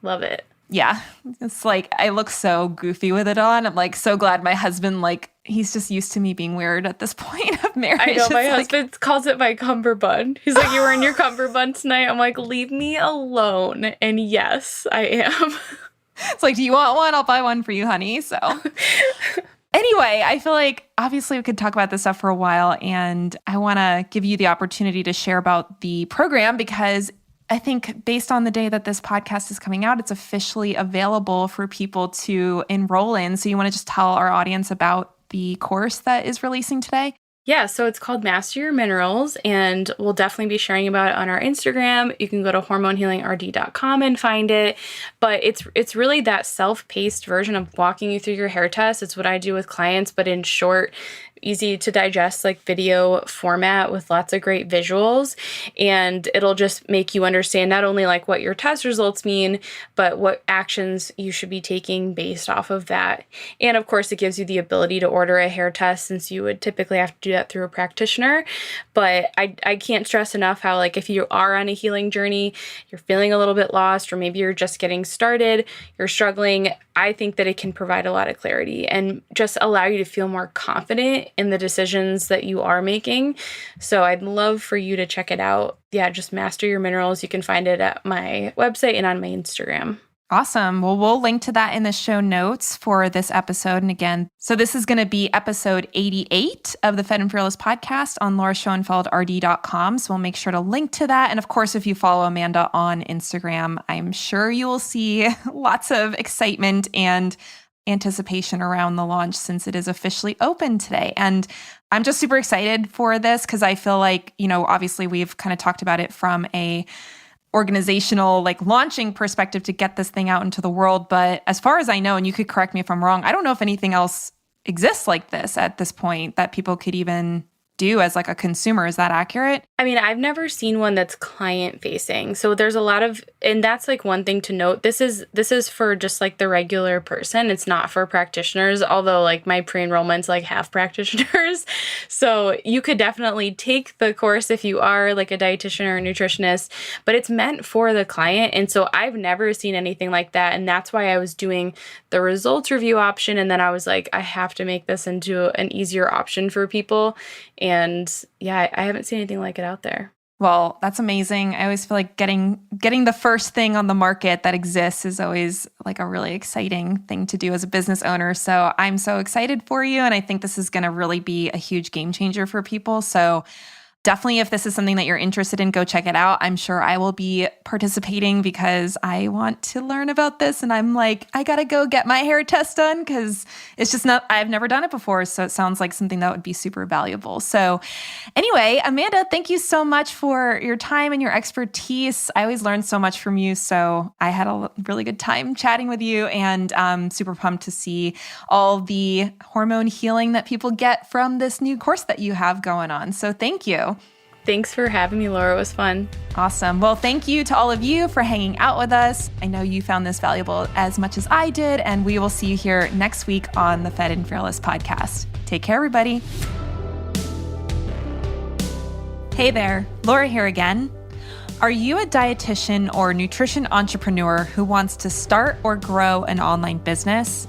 love it. Yeah, it's like I look so goofy with it on. I'm like so glad my husband, like, he's just used to me being weird at this point of marriage. I know, my It's husband calls it my cummerbund. He's like, you were in your cummerbund tonight? I'm like, leave me alone. And yes, I am. It's like, do you want one? I'll buy one for you, honey. So anyway, I feel like obviously we could talk about this stuff for a while, and I want to give you the opportunity to share about the program because I think based on the day that this podcast is coming out, it's officially available for people to enroll in. So you want to just tell our audience about the course that is releasing today? Yeah, so it's called Master Your Minerals, and we'll definitely be sharing about it on our Instagram. You can go to hormonehealingrd.com and find it. But it's really that self-paced version of walking you through your hair test. It's what I do with clients, but in short, easy to digest, like video format with lots of great visuals. And it'll just make you understand not only like what your test results mean, but what actions you should be taking based off of that. And of course, it gives you the ability to order a hair test since you would typically have to do that through a practitioner. But I can't stress enough how, like, if you are on a healing journey, you're feeling a little bit lost, or maybe you're just getting started, you're struggling, I think that it can provide a lot of clarity and just allow you to feel more confident in the decisions that you are making. So I'd love for you to check it out. Yeah, just Master Your Minerals. You can find it at my website and on my Instagram. Awesome. Well, we'll link to that in the show notes for this episode. And again, so this is going to be episode 88 of the Fed and Fearless podcast on lauraschoenfeldrd.com. So we'll make sure to link to that. And of course, if you follow Amanda on Instagram, I'm sure you will see lots of excitement and anticipation around the launch since it is officially open today. And I'm just super excited for this because I feel like, you know, obviously we've kind of talked about it from a organizational, like, launching perspective to get this thing out into the world. But as far as I know, and you could correct me if I'm wrong, I don't know if anything else exists like this at this point that people could even do as like a consumer. Is that accurate? I mean, I've never seen one that's client facing. So there's a lot of, and that's like one thing to note. This is for just like the regular person. It's not for practitioners, although like my pre-enrollment's like half practitioners. So you could definitely take the course if you are like a dietitian or a nutritionist, but it's meant for the client. And so I've never seen anything like that. And that's why I was doing the results review option. And then I was like, I have to make this into an easier option for people. And yeah, I haven't seen anything like it out there. Well, that's amazing. I always feel like getting the first thing on the market that exists is always like a really exciting thing to do as a business owner. So I'm so excited for you. And I think this is going to really be a huge game changer for people. So definitely, if this is something that you're interested in, go check it out. I'm sure I will be participating because I want to learn about this. And I'm like, I got to go get my hair test done because it's just not, I've never done it before. So it sounds like something that would be super valuable. So anyway, Amanda, thank you so much for your time and your expertise. I always learn so much from you. So I had a really good time chatting with you, and I'm super pumped to see all the hormone healing that people get from this new course that you have going on. So thank you. Thanks for having me, Laura. It was fun. Awesome. Well, thank you to all of you for hanging out with us. I know you found this valuable as much as I did, and we will see you here next week on the Fed and Fearless podcast. Take care, everybody. Hey there, Laura here again. Are you a dietitian or nutrition entrepreneur who wants to start or grow an online business?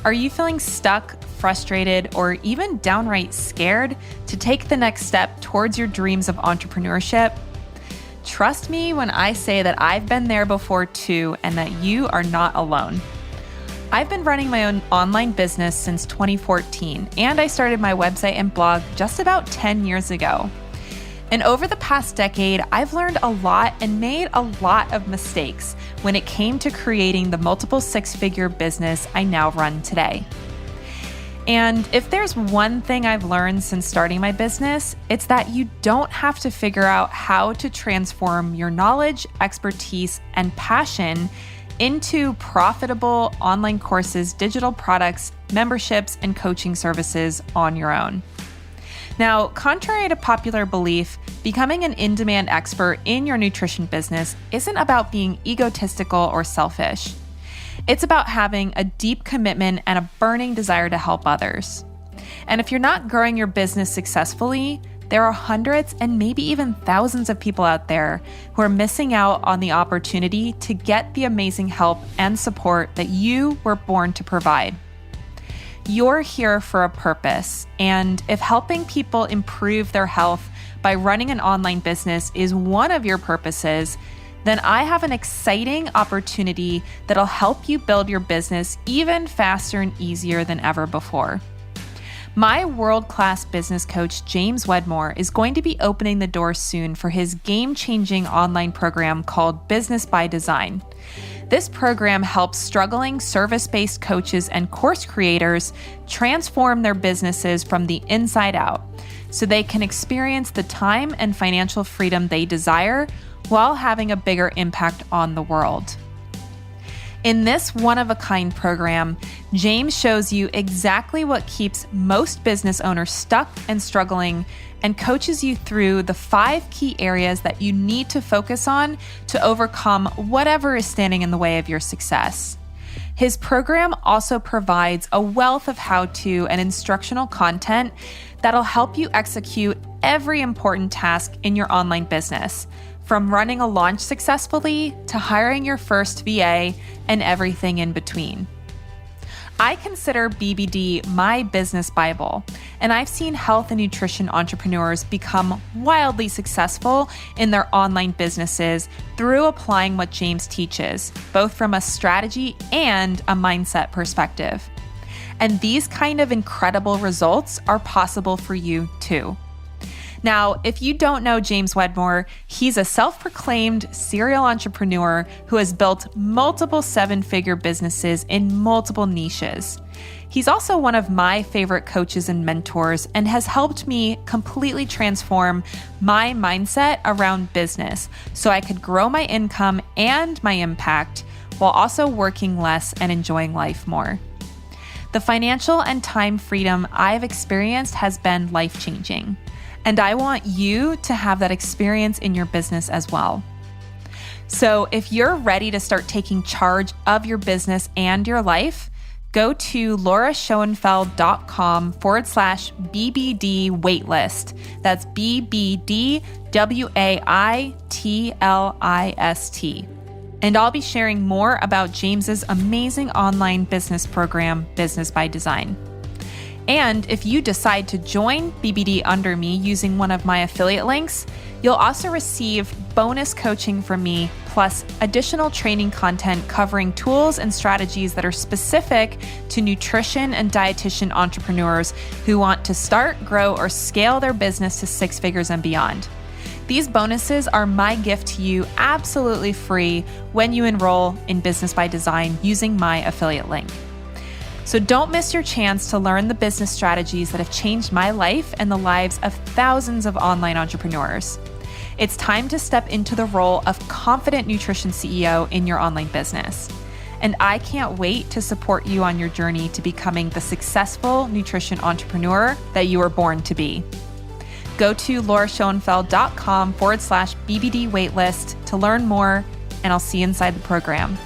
Are you feeling stuck, frustrated, or even downright scared to take the next step towards your dreams of entrepreneurship? Trust me when I say that I've been there before too, and that you are not alone. I've been running my own online business since 2014, and I started my website and blog just about 10 years ago. And over the past decade, I've learned a lot and made a lot of mistakes when it came to creating the multiple six-figure business I now run today. And if there's one thing I've learned since starting my business, it's that you don't have to figure out how to transform your knowledge, expertise, and passion into profitable online courses, digital products, memberships, and coaching services on your own. Now, contrary to popular belief, becoming an in-demand expert in your nutrition business isn't about being egotistical or selfish. It's about having a deep commitment and a burning desire to help others. And if you're not growing your business successfully, There are hundreds and maybe even thousands of people out there who are missing out on the opportunity to get the amazing help and support that you were born to provide. You're here for a purpose, and if helping people improve their health by running an online business is one of your purposes, then I have an exciting opportunity that'll help you build your business even faster and easier than ever before. My world-class business coach, James Wedmore, is going to be opening the door soon for his game-changing online program called Business by Design. This program helps struggling service-based coaches and course creators transform their businesses from the inside out so they can experience the time and financial freedom they desire while having a bigger impact on the world. In this one-of-a-kind program, James shows you exactly what keeps most business owners stuck and struggling and coaches you through the 5 key areas that you need to focus on to overcome whatever is standing in the way of your success. His program also provides a wealth of how-to and instructional content that'll help you execute every important task in your online business, from running a launch successfully to hiring your first VA and everything in between. I consider BBD my business Bible, and I've seen health and nutrition entrepreneurs become wildly successful in their online businesses through applying what James teaches, both from a strategy and a mindset perspective. And these kind of incredible results are possible for you too. Now, if you don't know James Wedmore, he's a self-proclaimed serial entrepreneur who has built multiple 7-figure businesses in multiple niches. He's also one of my favorite coaches and mentors and has helped me completely transform my mindset around business so I could grow my income and my impact while also working less and enjoying life more. The financial and time freedom I've experienced has been life-changing. And I want you to have that experience in your business as well. So if you're ready to start taking charge of your business and your life, go to lauraschoenfeld.com/BBD waitlist. That's BBD WAITLIST. And I'll be sharing more about James's amazing online business program, Business by Design. And if you decide to join BBD under me using one of my affiliate links, you'll also receive bonus coaching from me, plus additional training content covering tools and strategies that are specific to nutrition and dietitian entrepreneurs who want to start, grow, or scale their business to 6 figures and beyond. These bonuses are my gift to you absolutely free when you enroll in Business by Design using my affiliate link. So don't miss your chance to learn the business strategies that have changed my life and the lives of thousands of online entrepreneurs. It's time to step into the role of confident nutrition CEO in your online business. And I can't wait to support you on your journey to becoming the successful nutrition entrepreneur that you were born to be. Go to lauraschoenfeld.com/BBD waitlist to learn more, and I'll see you inside the program.